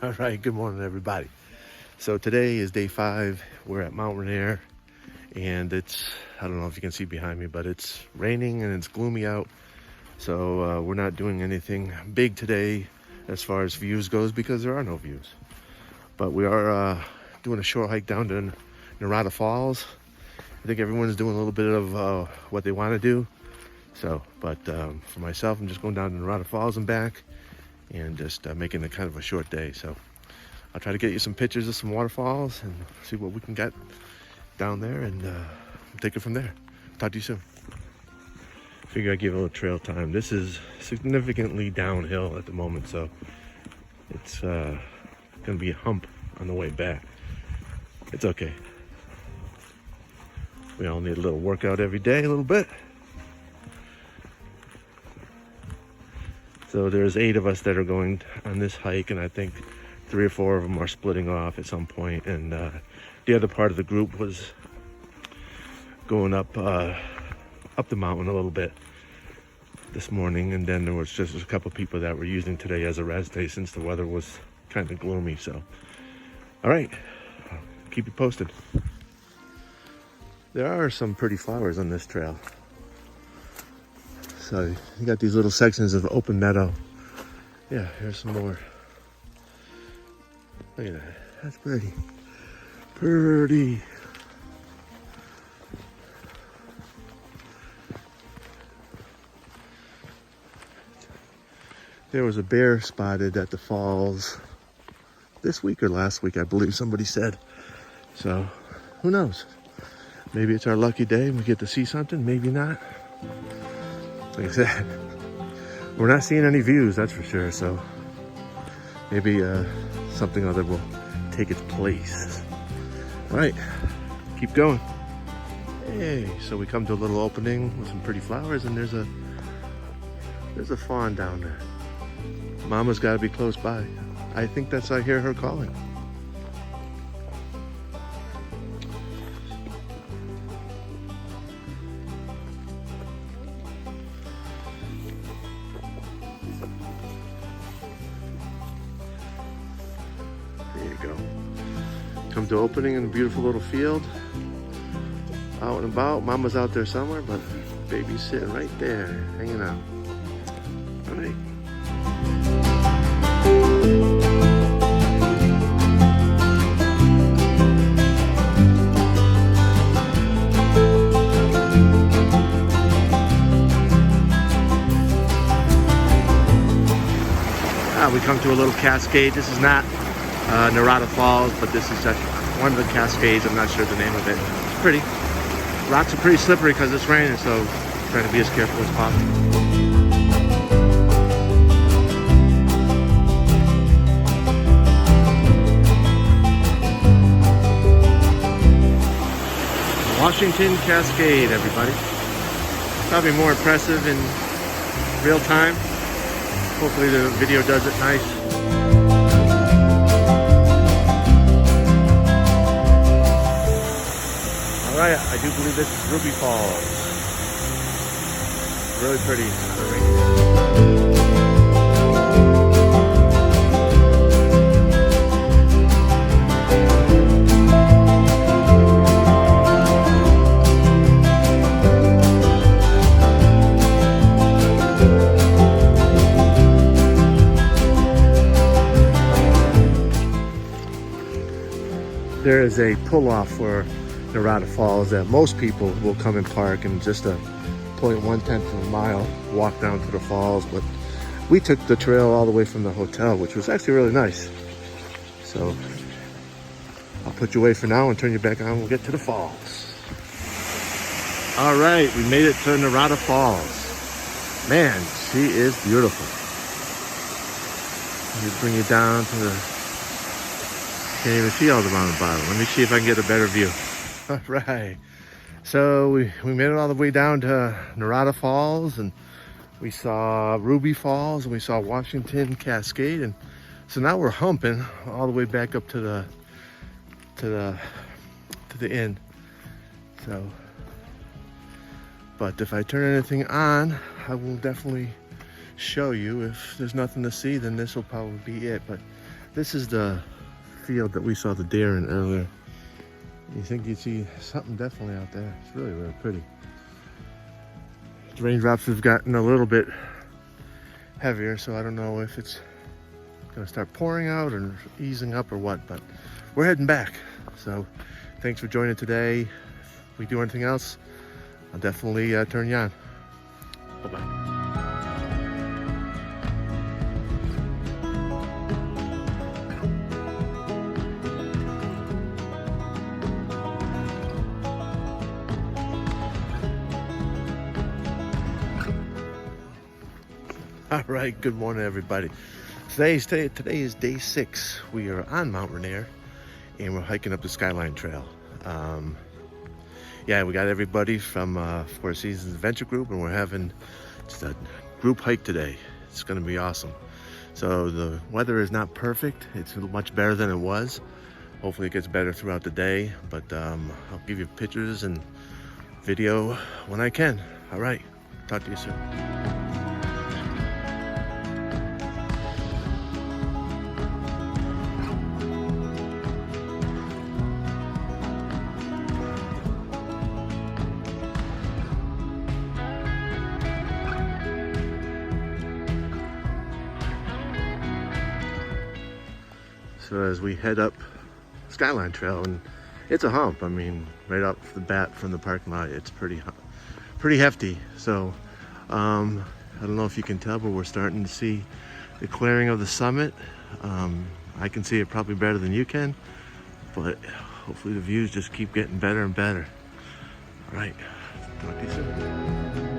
All right, good morning, everybody. So today is day 5. We're at Mt Rainier, and I don't know if you can see behind me, but it's raining and it's gloomy out. So we're not doing anything big today as far as views goes because there are no views. But we are doing a short hike down to Narada Falls. I think everyone's doing a little bit of what they want to do. So, but for myself, I'm just going down to Narada Falls and back, and just making it kind of a short day. So I'll try to get you some pictures of some waterfalls and see what we can get down there, and take it from there. Talk to you soon. Figure I'd give a little trail time. This is significantly downhill at the moment, so it's gonna be a hump on the way back. It's okay. We all need a little workout every day, a little bit. So there's 8 of us that are going on this hike, and I think 3 or 4 of them are splitting off at some point. And the other part of the group was going up the mountain a little bit this morning, and then there was just a couple people that were using today as a rest day since the weather was kind of gloomy. So, all right, I'll keep you posted. There are some pretty flowers on this trail. So you got these little sections of open meadow. Yeah, here's some more. Look at that. That's pretty. Pretty. There was a bear spotted at the falls this week or last week, I believe somebody said. So who knows? Maybe it's our lucky day and we get to see something, maybe not. Like I said, we're not seeing any views, that's for sure. So maybe something other will take its place. All right, keep going. Hey, so we come to a little opening with some pretty flowers, and there's a fawn down there. Mama's got to be close by. I think I hear her calling. There you go. Come to opening in a beautiful little field. Out and about. Mama's out there somewhere, but baby's sitting right there, hanging out. All right. We come to a little cascade. This is not Narada Falls, but this is just one of the cascades. I'm not sure the name of it. It's pretty. Rocks are pretty slippery because it's raining, so trying to be as careful as possible. Washington Cascade, everybody. Probably more impressive in real time. Hopefully the video does it nice. All right, I do believe this is Ruby Falls. Really pretty. There is a pull-off for Narada Falls that most people will come and park and just a 0.1 of a mile walk down to the falls, but we took the trail all the way from the hotel, which was actually really nice. So I'll put you away for now and turn you back on. We'll get to the falls. All right, we made it to Narada Falls. Man, she is beautiful. Let me bring you down to the... Can't even see all the on the bottom. Let me see if I can get a better view. All right. So we made it all the way down to Narada Falls, and we saw Ruby Falls, and we saw Washington Cascade, and so now we're humping all the way back up to the inn. So, but if I turn anything on, I will definitely show you. If there's nothing to see, then this will probably be it. But This is the field that we saw the deer in earlier. You think you'd see something definitely out there. It's really, really pretty. The raindrops have gotten a little bit heavier, so I don't know if it's gonna start pouring out or easing up or what, but we're heading back. So thanks for joining today. If we do anything else, I'll definitely turn you on. Bye-bye. All right, good morning, everybody. Today is day 6. We are on Mount Rainier, and we're hiking up the Skyline Trail. Yeah, we got everybody from Four Seasons Adventure Group, and we're having just a group hike today. It's going to be awesome. So the weather is not perfect. It's much better than it was. Hopefully it gets better throughout the day, but I'll give you pictures and video when I can. All right, talk to you soon. So as we head up Skyline Trail, and it's a hump. I mean, right off the bat from the parking lot, it's pretty hefty. So I don't know if you can tell, but we're starting to see the clearing of the summit. I can see it probably better than you can, but hopefully the views just keep getting better and better. All right, talk to you soon.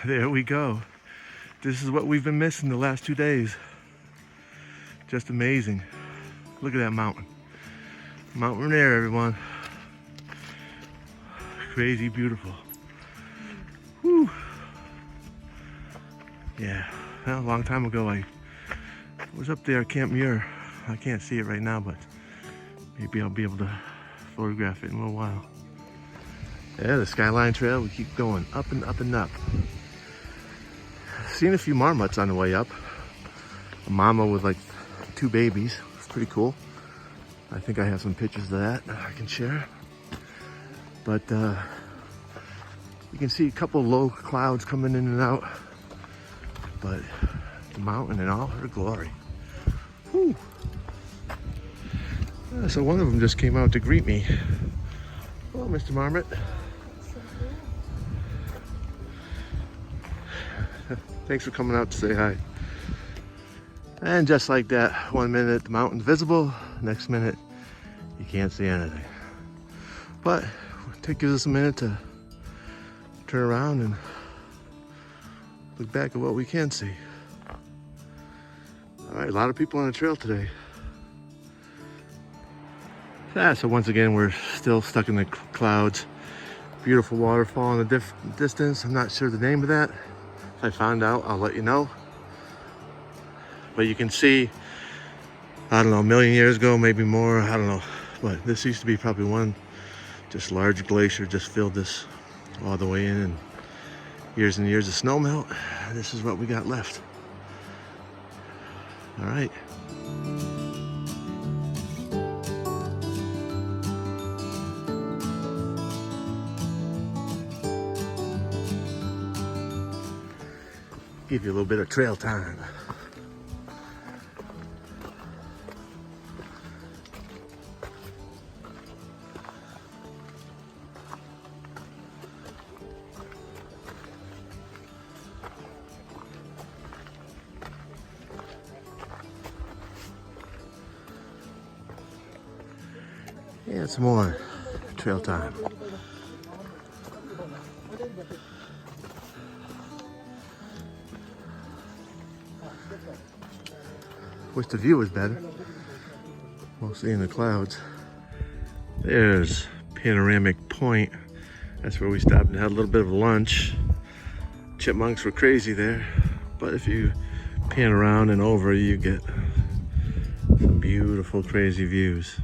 There we go. This is what we've been missing the last 2 days. Just amazing. Look at that mountain. Mount Rainier, everyone. Crazy beautiful. Whew. Yeah, well, a long time ago I was up there at Camp Muir. I can't see it right now, but maybe I'll be able to photograph it in a little while. Yeah, the Skyline Trail, we keep going up and up and up. Seen a few marmots on the way up. A mama with like 2 babies. It's pretty cool. I think I have some pictures of that I can share. But you can see a couple low clouds coming in and out. But the mountain in all her glory. Whew. So one of them just came out to greet me. Hello, Mr. Marmot. Thanks for coming out to say hi. And just like that, 1 minute the mountain's visible, next minute you can't see anything. But it takes us a minute to turn around and look back at what we can see. All right, a lot of people on the trail today. Yeah, so once again, we're still stuck in the clouds. Beautiful waterfall in the distance. I'm not sure the name of that. If I found out, I'll let you know. But you can see, I don't know, a million years ago, maybe more, I don't know. But this used to be probably one just large glacier, just filled this all the way in, and years of snow melt. This is what we got left. All right. Give you a little bit of trail time. And some more trail time. Wish the view was better. Mostly in the clouds. There's Panoramic Point. That's where we stopped and had a little bit of lunch. Chipmunks were crazy there, but if you pan around and over, you get some beautiful, crazy views.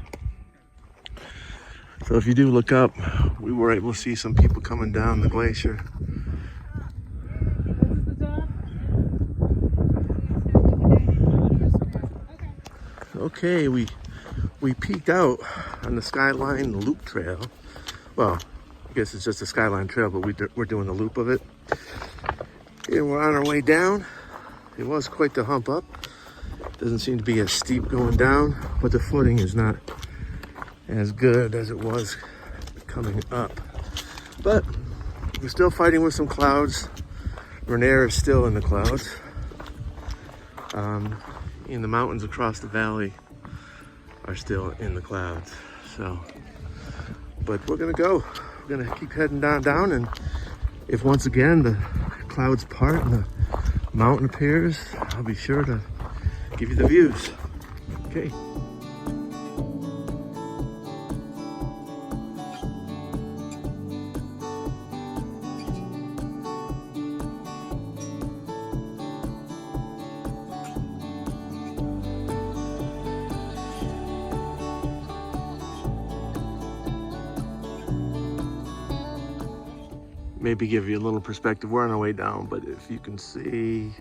So if you do look up, we were able to see some people coming down the glacier. Okay, we peeked out on the Skyline Loop Trail. Well, I guess it's just a Skyline Trail, but we're doing the loop of it. And we're on our way down. It was quite the hump up. Doesn't seem to be as steep going down, but the footing is not as good as it was coming up. But we're still fighting with some clouds. Rainier is still in the clouds. And the mountains across the valley are still in the clouds. So, but we're gonna go. We're gonna keep heading down, and if once again the clouds part and the mountain appears, I'll be sure to give you the views. Okay. Maybe give you a little perspective. We're on our way down, but if you can see,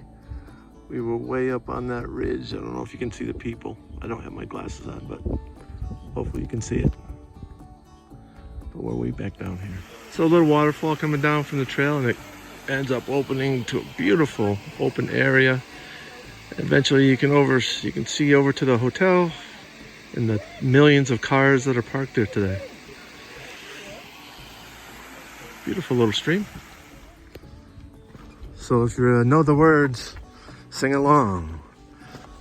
we were way up on that ridge. I don't know if you can see the people. I don't have my glasses on, but hopefully you can see it. But we're way back down here. So a little waterfall coming down from the trail, and it ends up opening to a beautiful open area. Eventually you can see over to the hotel and the millions of cars that are parked there today. Beautiful little stream. So if you know the words, sing along.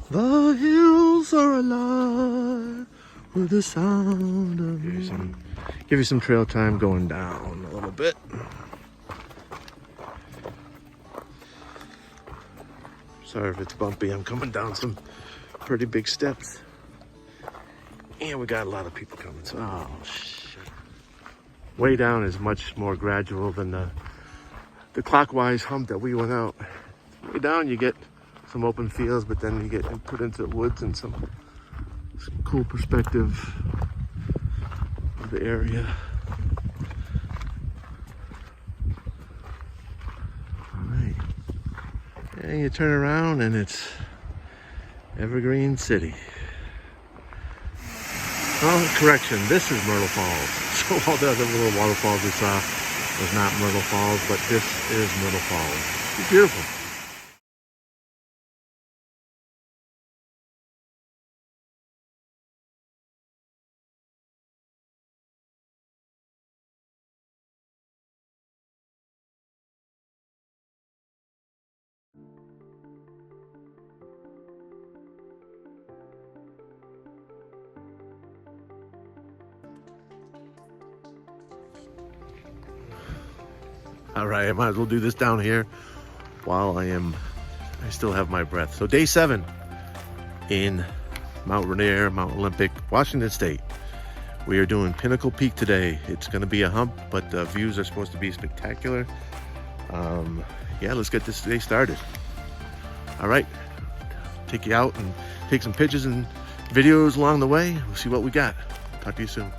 The hills are alive with the sound of you. Give you some trail time going down a little bit. Sorry if it's bumpy. I'm coming down some pretty big steps. And we got a lot of people coming. So, oh shit. Way down is much more gradual than the clockwise hump that we went out. Way down you get some open fields, but then you get put into the woods and some cool perspective of the area. All right. And you turn around and it's Evergreen City. Oh, correction, this is Myrtle Falls. So all the other little waterfalls we saw was not Myrtle Falls, but this is Myrtle Falls. It's beautiful. All right, I might as well do this down here while I still have my breath. So day 7 in Mt Rainier, Mount Olympic, Washington State. We are doing Pinnacle Peak today. It's gonna be a hump, but the views are supposed to be spectacular. Yeah, let's get this day started. All right, take you out and take some pictures and videos along the way. We'll see what we got. Talk to you soon.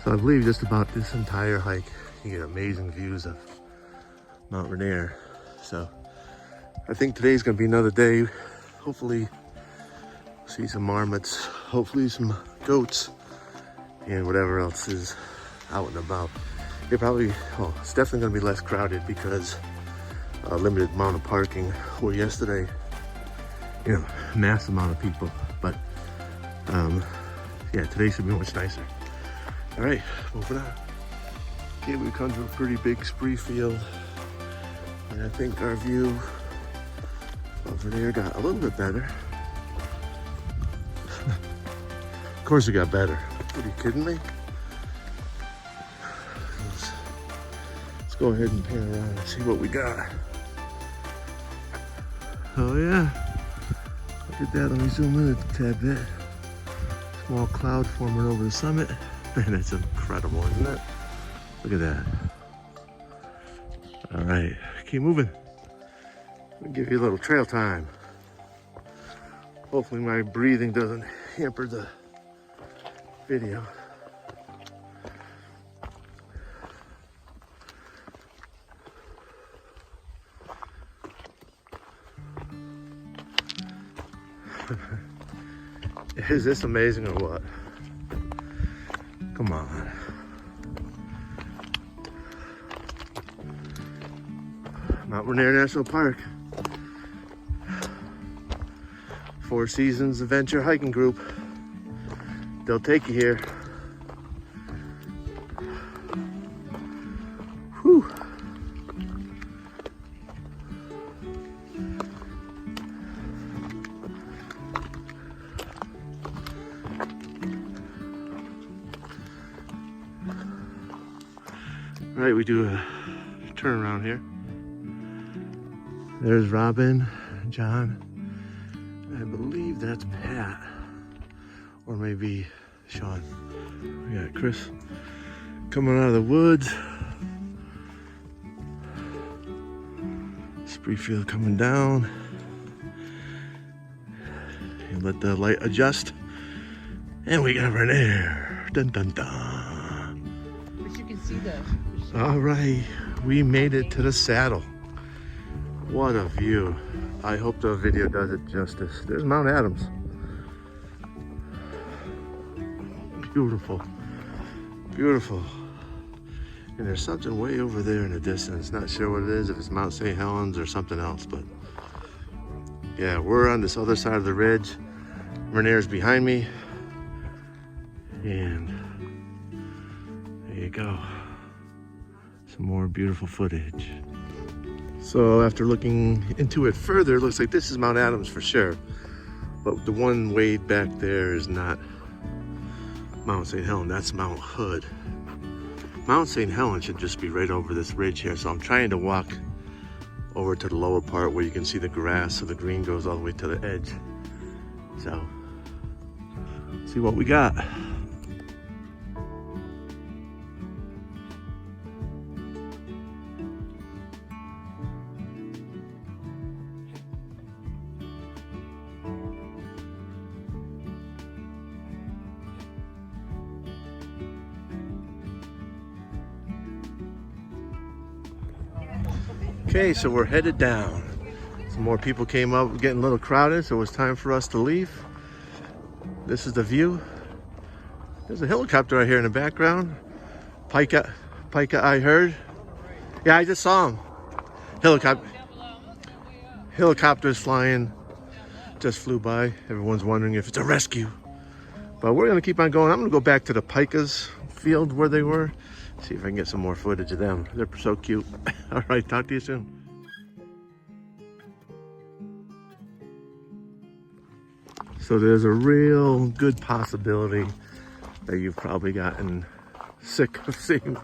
So I believe just about this entire hike, you get amazing views of Mt Rainier. So I think today's gonna be another day. Hopefully see some marmots, hopefully some goats, and whatever else is out and about. It's definitely gonna be less crowded because a limited amount of parking, where yesterday, mass amount of people. But yeah, today should be much nicer. All right, moving on. Okay, we come to a pretty big spree field, and I think our view Over there got a little bit better. Of course it got better. Are you kidding me? Let's go ahead and pan around and see what we got. Oh yeah. Look at that. Let me zoom in a tad bit. Small cloud forming over the summit. Man, it's incredible, isn't it? Look at that. All right, keep moving. I'll give you a little trail time. Hopefully my breathing doesn't hamper the video. Is this amazing or what? Come on. Mt Rainier National Park. Four Seasons Adventure Hiking Group. They'll take you here. Whew. All right, we do a turn around here. There's Robin, John. I believe that's Pat, or maybe Sean. We got Chris coming out of the woods. Spree field coming down. And let the light adjust. And we got Rainier. Dun dun dun. But you can see the. All right, we made it to the saddle. What a view. I hope the video does it justice. There's Mount Adams. Beautiful, beautiful. And there's something way over there in the distance. Not sure what it is, if it's Mount St. Helens or something else, but yeah, we're on this other side of the ridge. Rainier's behind me. And there you go. Some more beautiful footage. So after looking into it further, it looks like this is Mount Adams for sure. But the one way back there is not Mount St. Helens, that's Mount Hood. Mount St. Helens should just be right over this ridge here. So I'm trying to walk over to the lower part where you can see the grass, so the green goes all the way to the edge. So, see what we got. Okay, so we're headed down. Some more people came up, getting a little crowded, so it was time for us to leave. This is the view. There's a helicopter right here in the background. Pika, I heard. Yeah, I just saw him. Helicopters flying, just flew by. Everyone's wondering if it's a rescue. But we're gonna keep on going. I'm gonna go back to the pikas field where they were. See if I can get some more footage of them. They're so cute. All right, talk to you soon. So there's a real good possibility that you've probably gotten sick of seeing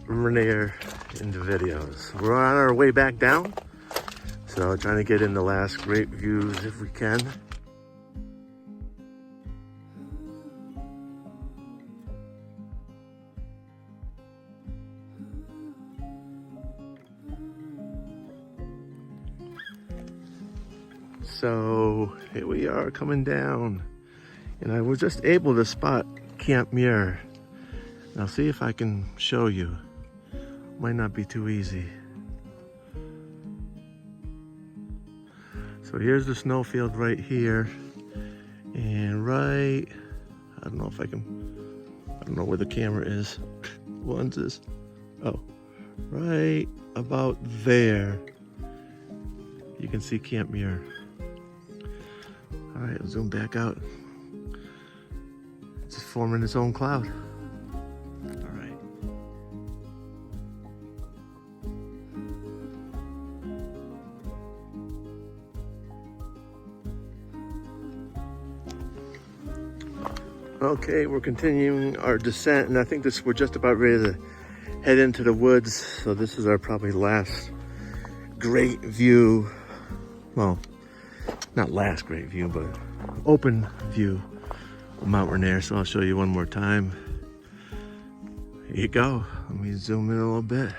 Rainier in the videos. We're on our way back down, so trying to get in the last great views if we can. So here we are coming down, and I was just able to spot Camp Muir. Now see if I can show you. Might not be too easy. So here's the snowfield right here, and right, I don't know if I can, I don't know where the camera is. What one's this? Oh, right about there. You can see Camp Muir. All right, I'll zoom back out. It's just forming its own cloud. All right. Okay, we're continuing our descent, and I think we're just about ready to head into the woods. So this is our probably last great view. Well, not last great view, but open view of Mount Rainier. So I'll show you one more time. Here you go. Let me zoom in a little bit.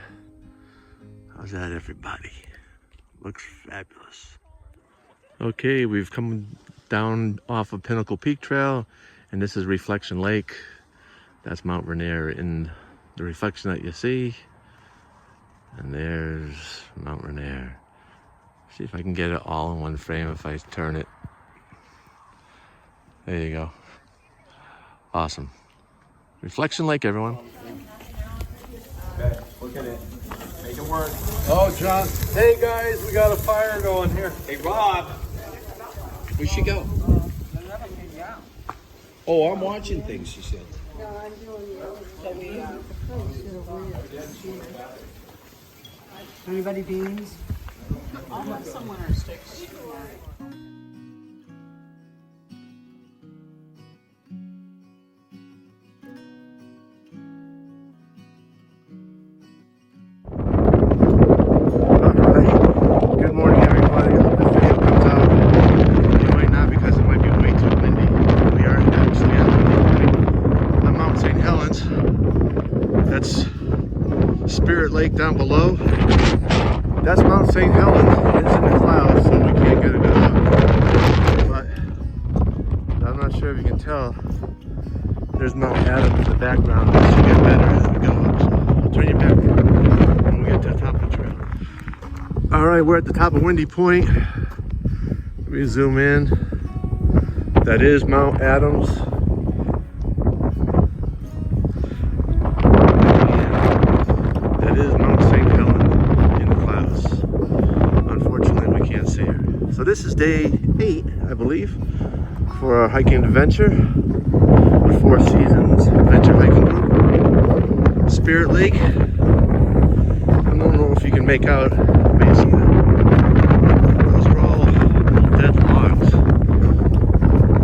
How's that, everybody? Looks fabulous. Okay, we've come down off of Pinnacle Peak Trail, and this is Reflection Lake. That's Mount Rainier in the reflection that you see. And there's Mount Rainier. See if I can get it all in one frame if I turn it. There you go. Awesome. Reflection Lake, everyone. Okay, look at it. Make it work. Oh, John. Hey, guys, we got a fire going here. Hey, Rob. Where'd she go? Oh, I'm watching things, she said. Anybody beans? I'll have someone or sticks. Good morning, everybody. I hope this video comes out. It might not because it might be way too windy. We are actually on Mount St. Helens. That's Spirit Lake down below. That's Mount St. Helens. It's in the clouds, so we can't get a good look. But I'm not sure if you can tell. There's Mount Adams in the background. This should get better as we go up. So I'll turn you back when we get to the top of the trail. All right, we're at the top of Windy Point. Let me zoom in. That is Mount Adams. That is Mount St. Helens in the clouds. Unfortunately, we can't see her. So this is day 8, I believe, for our hiking adventure. The Four Seasons Adventure Hiking Group. Spirit Lake. I don't know if you can make out. May see them. Those are all dead logs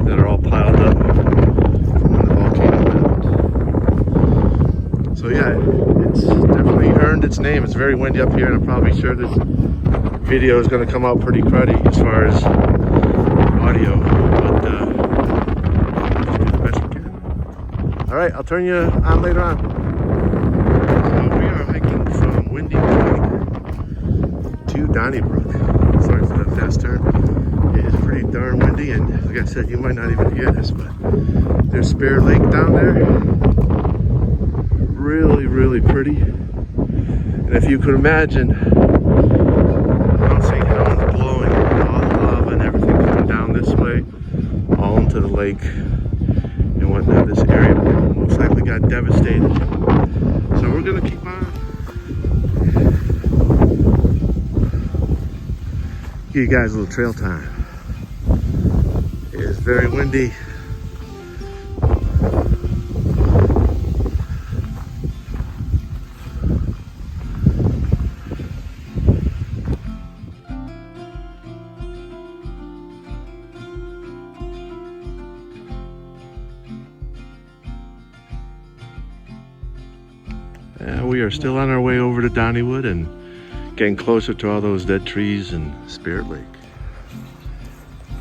that are all piled up from when the volcano happened. So yeah, it's definitely earned its name. It's very windy up here, and I'm probably sure this video is going to come out pretty cruddy as far as audio, but just do the best we can. All right, I'll turn you on later on. So we are hiking from Windy Point to Donnybrook. Sorry for that fast turn. It is pretty darn windy, and like I said, you might not even hear this, but there's Spirit Lake down there. Really, really pretty. And if you could imagine Mount St. Helens blowing, all the lava and everything coming down this way, all into the lake and whatnot, this area most likely got devastated. So we're gonna keep on. Give you guys a little trail time. It is very windy. We are still on our way over to Donnywood and getting closer to all those dead trees and Spirit Lake.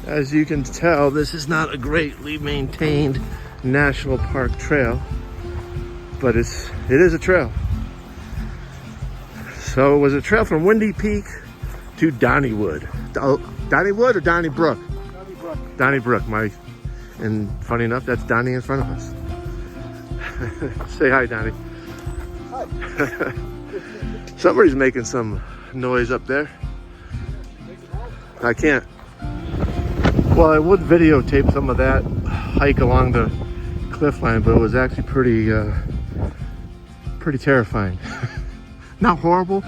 As you can tell, this is not a greatly maintained national park trail, but it is a trail. So it was a trail from Windy Peak to Donnywood. Donnywood or Donnybrook? Donnybrook. And funny enough, that's Donnie in front of us. Say hi, Donnie. Hi. Somebody's making some noise up there. I can't. Well, I would videotape some of that hike along the cliff line, but it was actually pretty terrifying. Not horrible,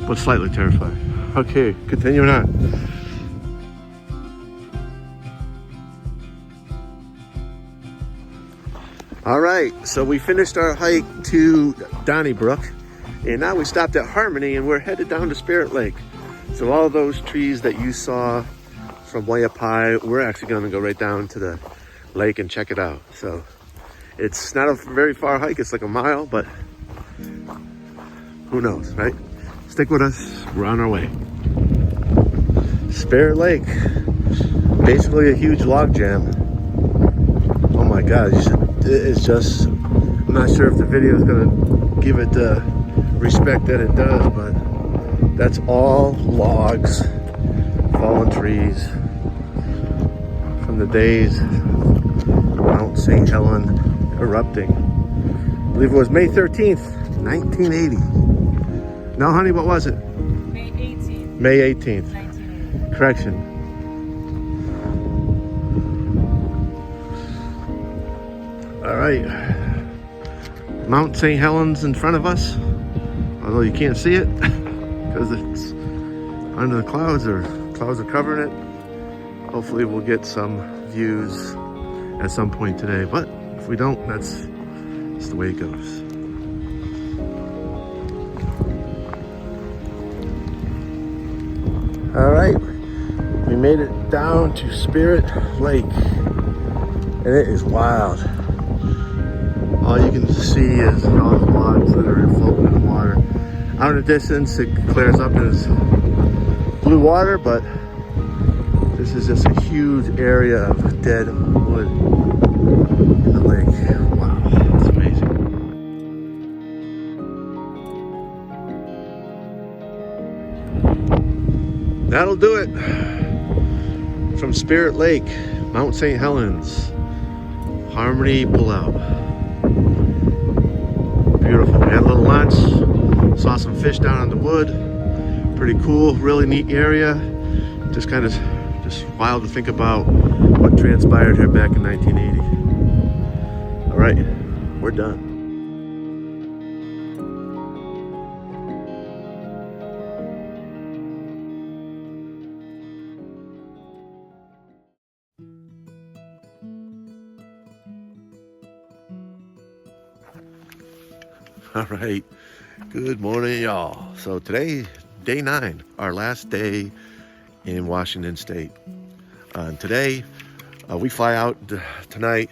but slightly terrifying. Okay, continuing on. All right, so we finished our hike to Donnybrook, and now we stopped at Harmony, and we're headed down to Spirit Lake. So all those trees that you saw from way up high, we're actually going to go right down to the lake and check it out. So It's not a very far hike. It's like a mile, but who knows, right? Stick with us. We're on our way. Spirit Lake. Basically a huge log jam. Oh my God, it's just, I'm not sure if the video is gonna give it the respect that it does, but that's all logs, fallen trees from the days of Mount St. Helen erupting. I believe it was May 13th, 1980. No, honey, what was it? May 18th. May 18th. 1980. Correction. All right. Mount St. Helens in front of us, although you can't see it because it's under the clouds, or clouds are covering it. Hopefully we'll get some views at some point today, but if we don't, that's the way it goes. All right, we made it down to Spirit Lake, and it is wild. All you can see is all the logs that are floating in the water. Out in the distance, it clears up and is blue water, but this is just a huge area of dead wood in the lake. Wow, it's amazing. That'll do it from Spirit Lake, Mount St. Helens, Harmony Pullout. Beautiful. We had a little lunch, saw some fish down in the wood. Pretty cool, really neat area. Just wild to think about what transpired here back in 1980. All right, we're done. All right, good morning, y'all. So today, day 9, our last day in Washington State. Today, we fly out tonight.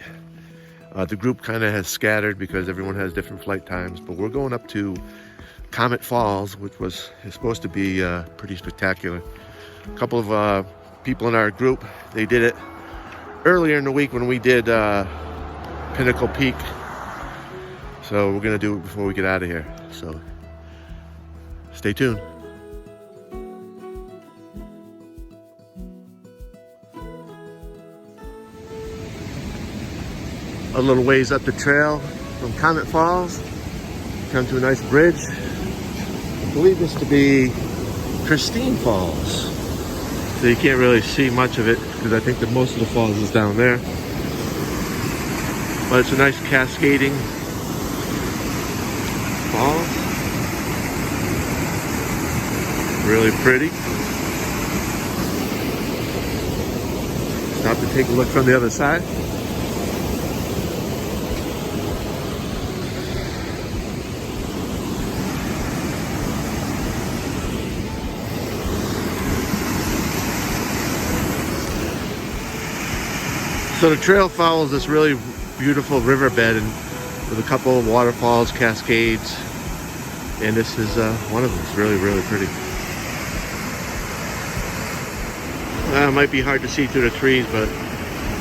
The group kind of has scattered because everyone has different flight times, but we're going up to Comet Falls, which is supposed to be pretty spectacular. A couple of people in our group, they did it earlier in the week when we did Pinnacle Peak. So we're gonna do it before we get out of here. So stay tuned. A little ways up the trail from Comet Falls, come to a nice bridge. I believe this to be Christine Falls. So you can't really see much of it because I think that most of the falls is down there. But it's a nice cascading falls. Really pretty. Stop to take a look from the other side. So the trail follows this really beautiful riverbed and with a couple of waterfalls, cascades, and this is one of them. It's really, really pretty. It might be hard to see through the trees, but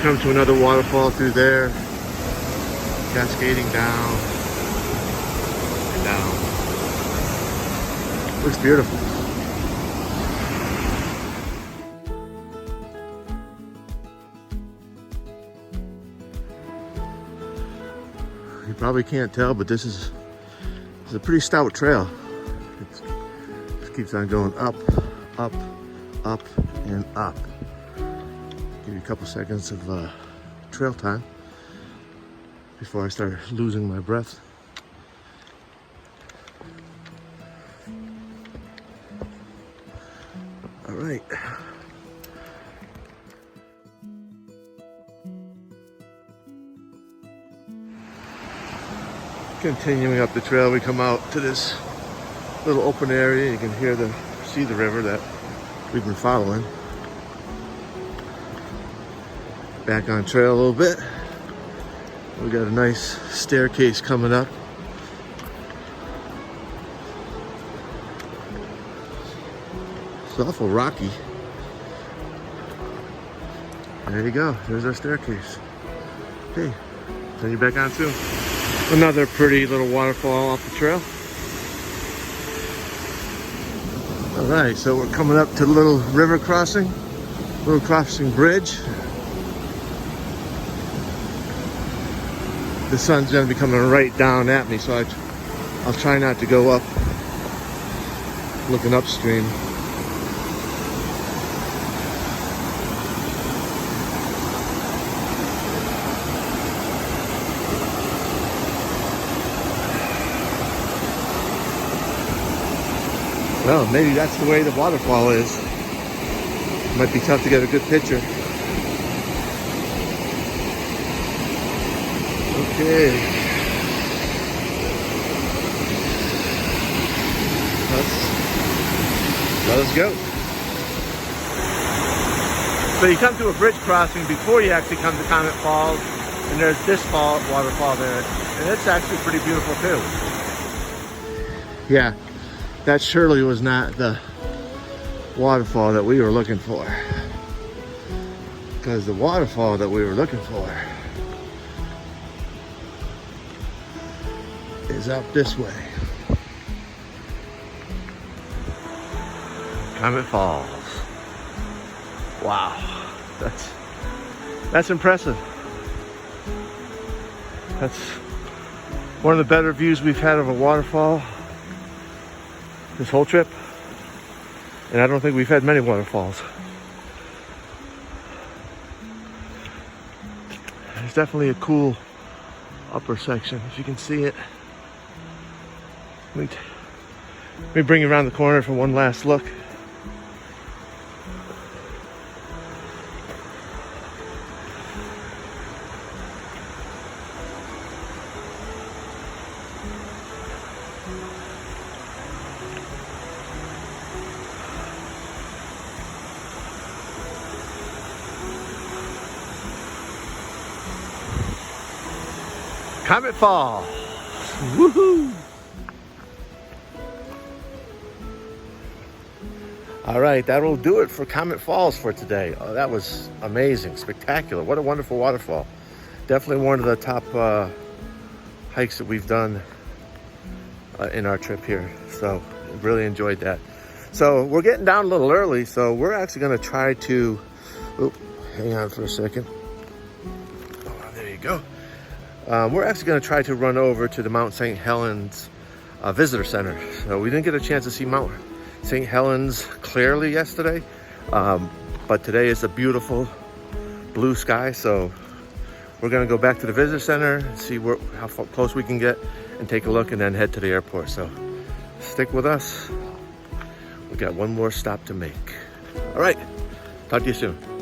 come to another waterfall through there, cascading down and down. Looks beautiful. You probably can't tell, but this is a pretty stout trail. It just keeps on going up, up, up, and up. Give you a couple seconds of trail time before I start losing my breath. All right. Continuing up the trail, we come out to this little open area. You can see the river that we've been following. Back on trail a little bit. We got a nice staircase coming up. It's awful rocky. There you go. There's our staircase. Okay, turn you back on soon. Another pretty little waterfall off the trail. All right, so we're coming up to the little river crossing, bridge. The sun's gonna be coming right down at me, so I'll try not to go up looking upstream. Well, maybe that's the way the waterfall is. Might be tough to get a good picture. Okay. Let us go. So you come to a bridge crossing before you actually come to Comet Falls, and there's this waterfall there, and it's actually pretty beautiful too. Yeah. That surely was not the waterfall that we were looking for. Because the waterfall that we were looking for is up this way. Comet Falls. Wow. That's impressive. That's one of the better views we've had of a waterfall this whole trip, and I don't think we've had many waterfalls. There's definitely a cool upper section, if you can see it. Let me bring you around the corner for one last look. Comet Falls. Woohoo! All right, that'll do it for Comet Falls for today. Oh, that was amazing, spectacular. What a wonderful waterfall. Definitely one of the top hikes that we've done in our trip here. So really enjoyed that. So we're getting down a little early, so we're actually gonna try to, hang on for a second. Oh, there you go. We're actually going to try to run over to the Mount St. Helens Visitor Center. So we didn't get a chance to see Mount St. Helens clearly yesterday, but today is a beautiful blue sky. So we're going to go back to the Visitor Center and see how close we can get and take a look, and then head to the airport. So stick with us. We got one more stop to make. All right, talk to you soon.